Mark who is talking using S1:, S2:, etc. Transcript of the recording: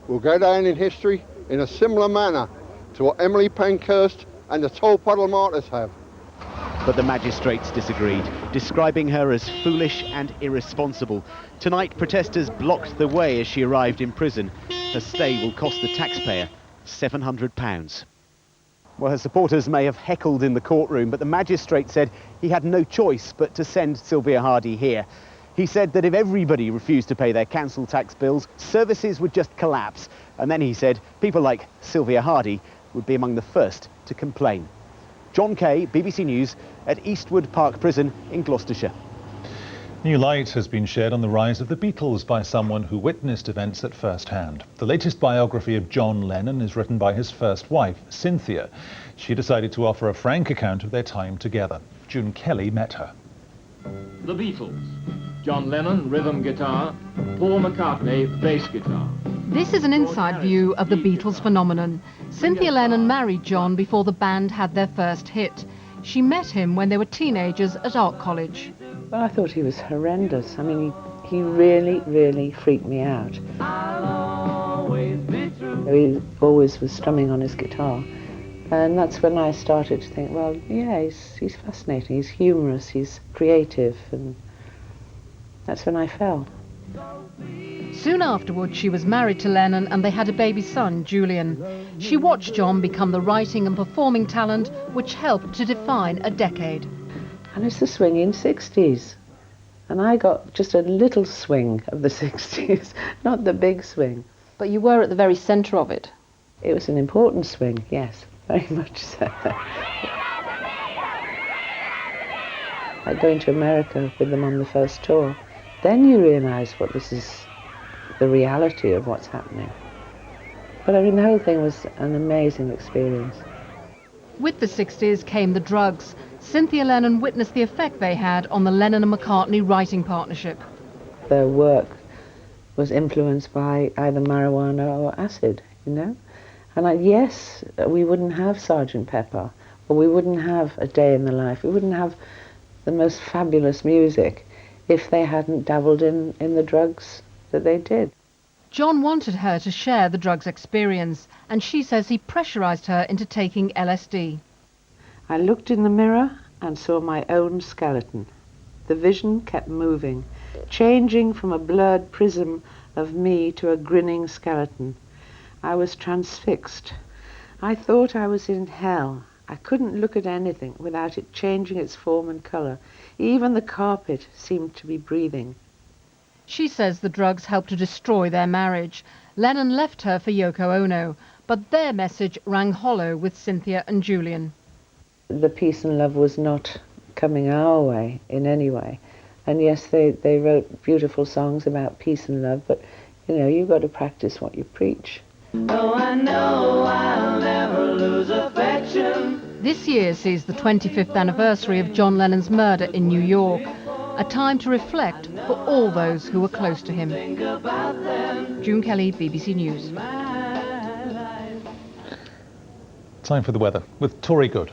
S1: will go down in history in a similar manner to what Emily Pankhurst and the Tolpuddle martyrs have.
S2: But the magistrates disagreed, describing her as foolish and irresponsible. Tonight, protesters blocked the way as she arrived in prison. Her stay will cost the taxpayer £700. Well, her supporters may have heckled in the courtroom, but the magistrate said he had no choice but to send Sylvia Hardy here. He said that if everybody refused to pay their council tax bills, services would just collapse. And then he said people like Sylvia Hardy would be among the first to complain. John Kay, BBC News, at Eastwood Park Prison in Gloucestershire.
S3: New light has been shed on the rise of the Beatles by someone who witnessed events at first hand. The latest biography of John Lennon is written by his first wife, Cynthia. She decided to offer a frank account of their time together. June Kelly met her.
S4: The Beatles. John Lennon, rhythm guitar. Paul McCartney, bass guitar.
S5: This is an inside view of the Beatles phenomenon. Cynthia Lennon married John before the band had their first hit. She met him when they were teenagers at art college.
S6: Well, I thought he was horrendous. I mean, he really, really freaked me out. He always was strumming on his guitar. And that's when I started to think, well, yeah, he's fascinating, he's humorous, he's creative, and that's when I fell.
S5: Soon afterwards, she was married to Lennon and they had a baby son, Julian. She watched John become the writing and performing talent which helped to define a decade.
S6: And it's the swinging 60s. And I got just a little swing of the 60s, not the big swing.
S5: But you were at the very centre of it.
S6: It was an important swing, yes, very much so. Like going to America with them on the first tour. Then you realise what this is, the reality of what's happening. But I mean, the whole thing was an amazing experience.
S5: With the 60s came the drugs. Cynthia Lennon witnessed the effect they had on the Lennon and McCartney writing partnership.
S6: Their work was influenced by either marijuana or acid, you know? And yes, we wouldn't have Sgt. Pepper, or we wouldn't have A Day in the Life, we wouldn't have the most fabulous music if they hadn't dabbled in the drugs that they did.
S5: John wanted her to share the drugs experience, and she says he pressurised her into taking LSD.
S6: I looked in the mirror and saw my own skeleton. The vision kept moving, changing from a blurred prism of me to a grinning skeleton. I was transfixed. I thought I was in hell. I couldn't look at anything without it changing its form and colour. Even the carpet seemed to be breathing.
S5: She says the drugs helped to destroy their marriage. Lennon left her for Yoko Ono, but their message rang hollow with Cynthia and Julian.
S6: The peace and love was not coming our way in any way. And yes, they wrote beautiful songs about peace and love, but, you know, you've got to practice what you preach.
S7: Oh, I know I'll never lose affection.
S5: This year sees the 25th anniversary of John Lennon's murder in New York, a time to reflect for all those who were close to him. June Kelly, BBC News.
S3: Time for the weather with Tori Good.